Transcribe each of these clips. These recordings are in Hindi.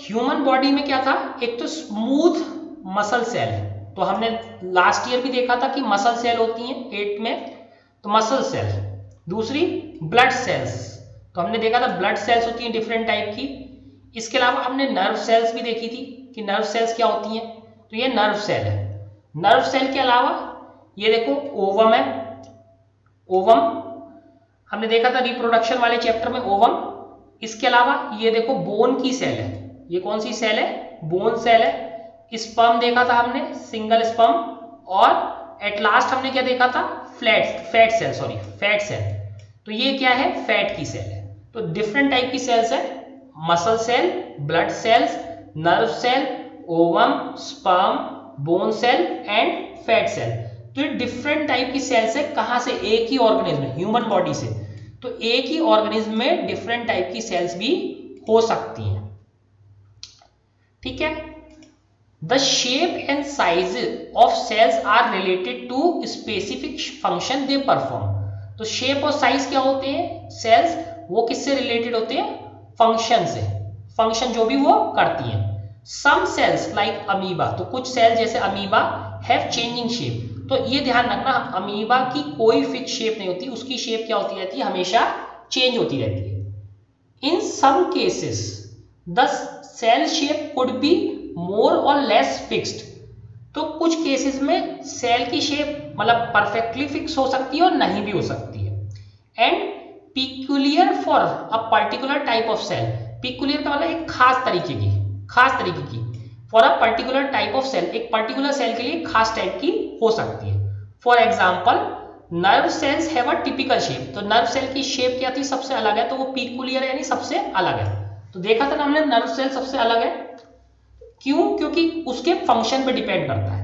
ह्यूमन बॉडी में क्या था, एक तो स्मूथ मसल सेल, तो हमने लास्ट ईयर भी देखा था कि मसल सेल होती हैं 8th में, तो मसल सेल। दूसरी ब्लड सेल्स, तो हमने देखा था ब्लड सेल्स होती हैं डिफरेंट टाइप की। इसके अलावा हमने नर्व सेल्स भी देखी थी कि नर्व सेल्स क्या होती हैं, तो ये नर्व सेल है। नर्व सेल के अलावा ये देखो ओवम है, ओवम हमने देखा था रिप्रोडक्शन वाले चैप्टर में, ओवम। इसके अलावा ये देखो बोन की सेल है, ये कौन सी सेल है, बोन सेल है। स्पर्म देखा था हमने, सिंगल स्पर्म। और एट लास्ट हमने क्या देखा था, fat cell, sorry fat cell, तो ये क्या है, फैट की सेल है। तो डिफरेंट टाइप की सेल्स है, muscle cell, blood cells, nerve cell, ovum, sperm, bone cell and fat cell. तो ये डिफरेंट टाइप की सेल्स है, कहां से, एक ही ऑर्गेनिज्म, ह्यूमन बॉडी से। तो एक ही ऑर्गेनिज्म में डिफरेंट टाइप की सेल्स भी हो सकती हैं, ठीक है। The shape and size of cells are related to specific function they perform. तो शेप और साइज क्या होते हैं सेल्स, वो किससे रिलेटेड होते हैं, फंक्शन से, फंक्शन जो भी वो करती हैं। सम सेल्स लाइक अमीबा, तो कुछ सेल जैसे अमीबा हैव चेंजिंग शेप, तो ये ध्यान रखना अमीबा की कोई फिक्स शेप नहीं होती, उसकी शेप क्या होती रहती है, हमेशा चेंज होती रहती है। In some cases the cell shape could be more or less fixed, तो कुछ केसेस में सेल की शेप मतलब परफेक्टली फिक्स हो सकती है और नहीं भी हो सकती है। And peculiar for a particular type of cell, peculiar का मतलब एक खास तरीके की, खास तरीके की, for a particular type of cell, एक पर्टिकुलर सेल के लिए खास टाइप की हो सकती है। For example nerve cells have a typical shape, तो नर्व सेल की शेप क्या थी, सबसे अलग है, तो वो पिक्यूलियर यानी सबसे अलग है। तो देखा था ना हमने नर्व सेल सबसे अलग है, क्यों, क्योंकि उसके फंक्शन पे डिपेंड करता है।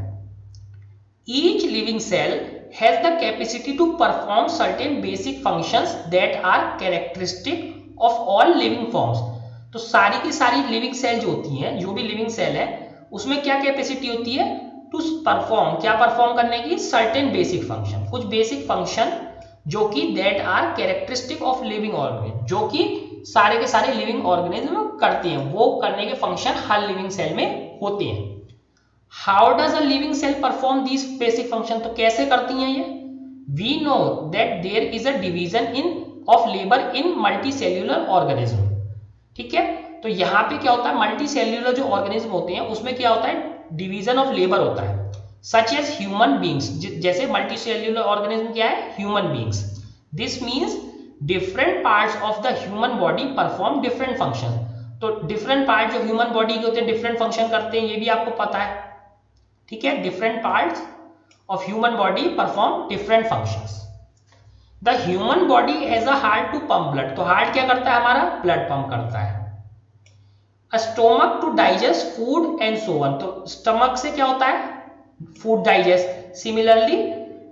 Each living cell has the capacity to perform certain basic functions that are characteristic of all living forms. तो सारी की सारी लिविंग सेल जो होती हैं, जो भी लिविंग सेल है उसमें क्या कैपेसिटी होती है, टू परफॉर्म, क्या परफॉर्म करने की, सर्टेन बेसिक फंक्शन, कुछ बेसिक फंक्शन जो कि that are characteristic of living organism, जो कि सारे के सारे लिविंग ऑर्गेनिज्म करते हैं, वो करने के फंक्शन हर लिविंग सेल में होते हैं। How does a living cell perform these basic function, तो कैसे करती हैं ये, we know that there is a division in of labour in multicellular organism, ठीक है। तो यहाँ पे क्या होता है, मल्टी सेल्यूलर जो ऑर्गेनिज्म होते हैं उसमें क्या होता है, डिवीजन ऑफ लेबर होता है, सच एज ह्यूमन बींग्स, जैसे मल्टी सेल्यूलर ऑर्गेनिज्म क्या है, human beings. This means different parts of the human body perform different function, तो डिफरेंट पार्ट जो ह्यूमन बॉडी के होते हैं डिफरेंट फंक्शन करते हैं, ये भी आपको पता है, ठीक है। Different parts of human body perform different functions. The human body as a heart to pump blood, तो हार्ट क्या करता है हमारा, ब्लड पंप करता है। Stomach to digest food and so on, तो स्टमक से क्या होता है, food digest. Similarly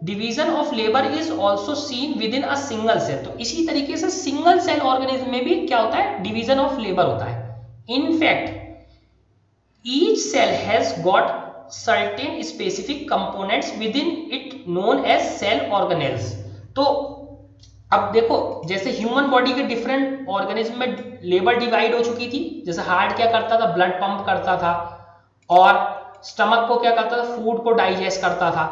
division of labour is also seen within a single cell, तो इसी तरीके से सिंगल सेल ऑर्गेनिज्म में भी क्या होता है, डिवीजन ऑफ लेबर होता है। In fact each cell has got certain specific components within it known as cell organelles. तो अब देखो जैसे ह्यूमन बॉडी के डिफरेंट ऑर्गेनिज्म में लेबर डिवाइड हो चुकी थी, जैसे हार्ट क्या करता था, ब्लड पंप करता था, और स्टमक को क्या करता था, फूड को डाइजेस्ट करता था।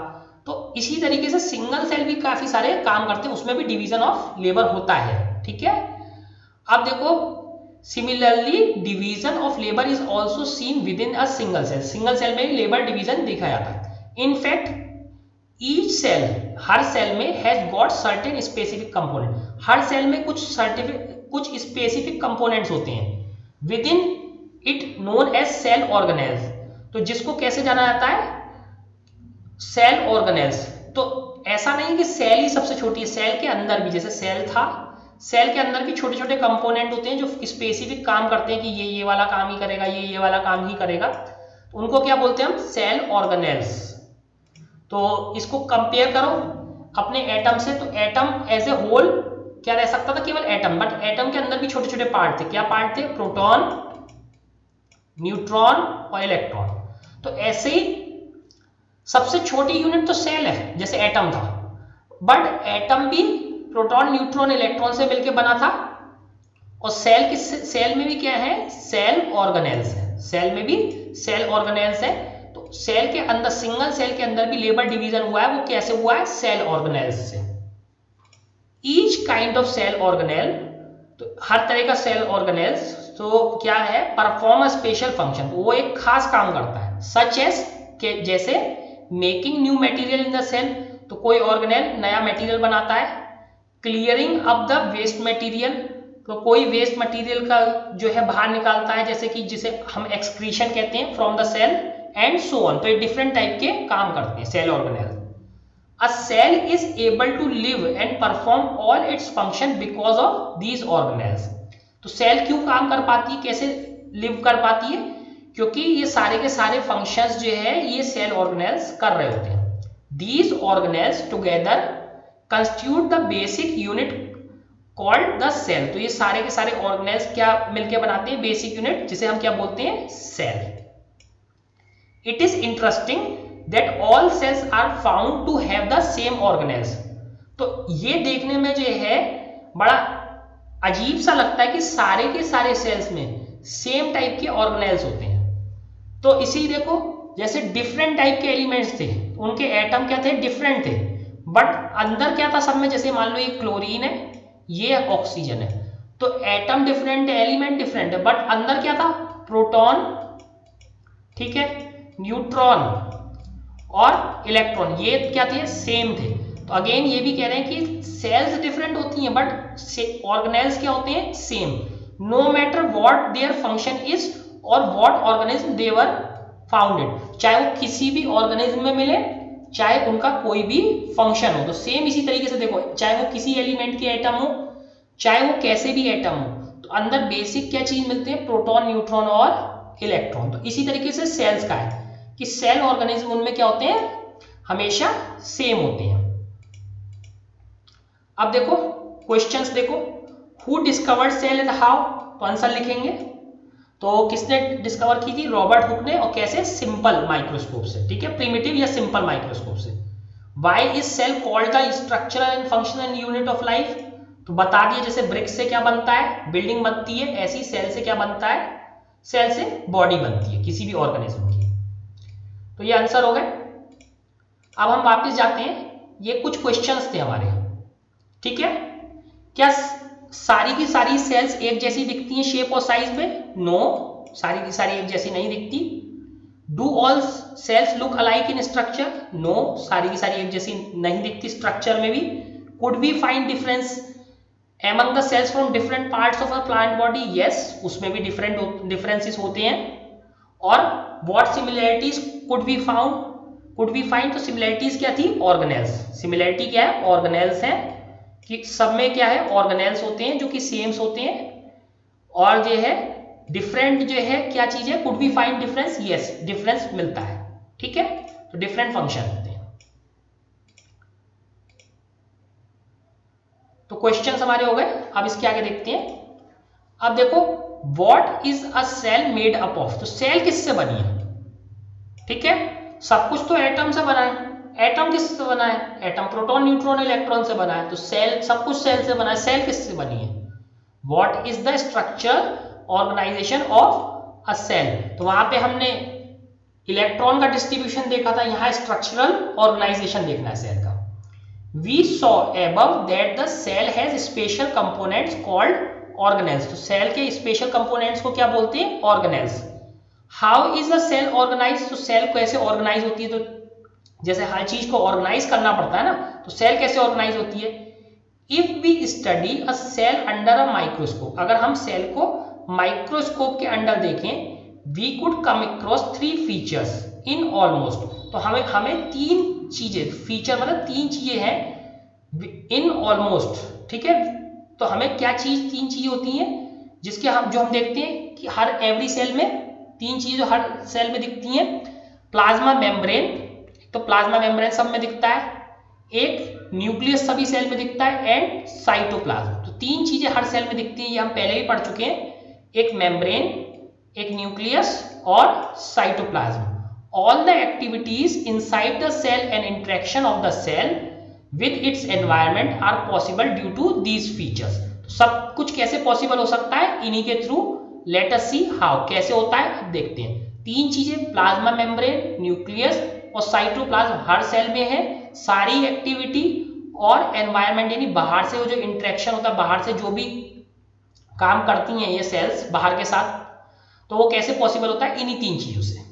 तो इसी तरीके से सिंगल सेल भी काफी सारे काम करते हैं, उसमें भी डिवीजन ऑफ लेबर होता है, ठीक है। अब देखो similarly division of labour is also seen within a single cell, single cell में भी लेबर डिवीजन देखा जाता है। इनफैक्ट ईच सेल, हर सेल में has got certain specific component, हर सेल में कुछ स्पेसिफिक कंपोनेंट्स होते हैं, within it known as cell organelles, तो जिसको कैसे जाना जाता है, सेल ऑर्गेनेल्स। तो ऐसा नहीं कि सेल ही सबसे छोटी है, सेल के अंदर भी, जैसे सेल था, सेल के अंदर भी छोटे छोटे कंपोनेंट होते हैं जो स्पेसिफिक काम करते हैं कि ये वाला काम ही करेगा, ये वाला काम ही करेगा, तो उनको क्या बोलते हैं हम, सेल ऑर्गेनेल्स। तो इसको कंपेयर करो अपने एटम से, तो एटम एज ए होल क्या रह सकता था, केवल एटम, बट एटम के अंदर भी छोटे छोटे पार्ट थे, क्या पार्ट थे, प्रोटॉन, न्यूट्रॉन और इलेक्ट्रॉन। तो ऐसे ही सबसे छोटी यूनिट तो सेल है, जैसे एटम था, बट एटम भी प्रोटॉन, न्यूट्रॉन, इलेक्ट्रॉन से मिलकर बना था, और सेल में भी क्या है, सेल ऑर्गेनेल्स है, सेल में भी सेल ऑर्गेनेल्स है। तो सेल के अंदर, सिंगल सेल के अंदर भी लेबल डिवीजन हुआ है, वो कैसे हुआ है, सेल ऑर्गेनेल्स से। Each kind of cell organelle, तो हर तरह का सेल ऑर्गेनेल्स तो क्या है, परफॉर्म अ स्पेशल फंक्शन, वो एक खास काम करता है। सच एज के जैसे making new material in the cell, तो कोई ऑर्गेनेल नया मटेरियल बनाता है। Clearing up the waste material, तो कोई वेस्ट मटेरियल का जो है बाहर निकालता है, जैसे कि जिसे हम एक्सक्रीशन कहते हैं from the cell, and so on. तो ये डिफरेंट टाइप के काम करते हैं cell organelle. A cell is able to live and perform all its function because of these organelles। तो सेल क्यों काम कर पाती है, कैसे लिव कर पाती है, क्योंकि ये सारे के सारे फंक्शंस जो है ये सेल ऑर्गेनेल्स कर रहे होते हैं। These organelles together constitute the basic unit called the cell। तो ये सारे के सारे ऑर्गेनेल्स क्या मिलकर बनाते हैं, बेसिक यूनिट, जिसे हम क्या बोलते हैं, cell. It is interesting that all cells are found to have the same organelles। तो ये देखने में जो है बड़ा अजीब सा लगता है कि सारे के सारे सेल्स में सेम टाइप के ऑर्गेनेल्स होते हैं। तो इसी देखो, जैसे डिफरेंट टाइप के एलिमेंट्स थे, उनके एटम क्या थे, डिफरेंट थे, बट अंदर क्या था सब में, जैसे मान लो ये क्लोरीन है, ये ऑक्सीजन है, तो एटम डिफरेंट है, एलिमेंट डिफरेंट है, बट अंदर क्या था, प्रोटॉन, ठीक है, न्यूट्रॉन और इलेक्ट्रॉन, ये क्या थे, सेम थे। तो अगेन ये भी कह रहे हैं कि सेल्स डिफरेंट होती हैं बट ऑर्गेनेल्स क्या होते हैं, same, no matter what their function is or what organism they were founded. चाहे वो किसी भी ऑर्गेनिज्म में मिले, चाहे उनका कोई भी फंक्शन हो, तो सेम इसी तरीके से देखो, चाहे वो किसी एलिमेंट के एटम हो, चाहे वो कैसे भी एटम हो, तो अंदर बेसिक क्या चीज मिलते हैं, प्रोटॉन, न्यूट्रॉन और इलेक्ट्रॉन। तो इसी तरीके से सेल्स का है कि सेल ऑर्गेनिज्म उनमें क्या होते हैं, हमेशा सेम होते हैं। अब देखो क्वेश्चंस देखो, who discovered cell and how, तो आंसर लिखेंगे। तो किसने डिस्कवर की थी, रॉबर्ट हुक ने, और कैसे, सिंपल माइक्रोस्कोप से, ठीक है, प्रिमिटिव या सिंपल माइक्रोस्कोप से। Why is cell called the structural and functional unit of life, तो बता दिए, जैसे ब्रिक से क्या बनता है, बिल्डिंग बनती है, ऐसी सेल से क्या बनता है, सेल से बॉडी बनती है किसी भी ऑर्गेनिज्म की। तो ये आंसर हो गए। अब हम वापस जाते हैं, ये कुछ क्वेश्चंस थे हमारे, ठीक है। क्या सारी की सारी सेल्स एक जैसी दिखती हैं शेप और साइज में, नो, सारी की सारी एक जैसी नहीं दिखती। Do all cells look alike in structure, no, सारी की सारी एक जैसी नहीं दिखती स्ट्रक्चर में भी। Could we find difference among the cells from different parts of a plant body, yes, उसमें भी डिफरेंसेस होते हैं। और what similarities could we find, तो सिमिलैरिटीज क्या थी, ऑर्गेनेल्स, सिमिलैरिटी क्या है, ऑर्गेनेल्स है, कि सब में क्या है, ऑर्गेनेल्स होते हैं जो कि सेम्स होते हैं। और जो है डिफरेंट जो है क्या चीज है, could we find difference, yes, difference मिलता है, ठीक है। तो डिफरेंट फंक्शन होते हैं। तो क्वेश्चंस हमारे हो गए। अब इसके आगे देखते हैं। अब देखो, what is a cell made up of, तो सेल किससे बनी है, ठीक है, सब कुछ तो एटम से बना है, एटम किससे बना है, एटम प्रोटॉन, न्यूट्रॉन, इलेक्ट्रॉन से बना है, तो सेल, सब कुछ सेल से बना है, सेल किससे बनी है। What is the structure organisation of a cell, तो वहां पे हमने इलेक्ट्रॉन का डिस्ट्रीब्यूशन देखा था, यहाँ स्ट्रक्चरल ऑर्गेनाइजेशन देखना है सेल का। We saw above that the cell has special components called organelles, तो सेल के स्पेशल कंपोनेंट्स को क्या बोलते हैं, organelles. How is the cell organise, तो सेल कैसे ऑर्गेनाइज होती है, तो जैसे हर चीज को ऑर्गेनाइज करना पड़ता है ना, तो सेल कैसे ऑर्गेनाइज होती है। If we study a cell under a microscope, अगर हम सेल को माइक्रोस्कोप के अंडर देखें, we could come across 3 features in almost, तो हमें 3 चीजें, फीचर मतलब 3 चीजें हैं इन ऑलमोस्ट, ठीक है। तो हमें क्या चीज, 3 चीजें होती हैं जिसके हम देखते हैं कि हर एवरी सेल में 3 चीजें जो हर सेल में दिखती हैं। प्लाज्मा मेम्ब्रेन, तो प्लाज्मा मेम्ब्रेन सब में दिखता है, एक न्यूक्लियस सभी सेल में दिखता है, एंड साइटोप्लाज्म, तो 3 चीजें हर सेल में दिखती हैं, ये हम पहले भी पढ़ चुके हैं, एक मेम्ब्रेन, एक न्यूक्लियस और cytoplasm. All the activities inside the cell and interaction of the cell with its environment are possible due to these features। तो सब कुछ कैसे पॉसिबल हो सकता है, इन्हीं के through. Let us see how, कैसे होता है अब देखते हैं। तीन चीजें, प्लाज्मा मेम्ब्रेन, न्यूक्लियस और साइटोप्लाज्म हर सेल में है। सारी एक्टिविटी और एनवायरनमेंट यानी बाहर से वो जो इंटरेक्शन होता है, बाहर से जो भी काम करती हैं ये सेल्स बाहर के साथ, तो वो कैसे पॉसिबल होता है, इन्हीं तीन चीजों से।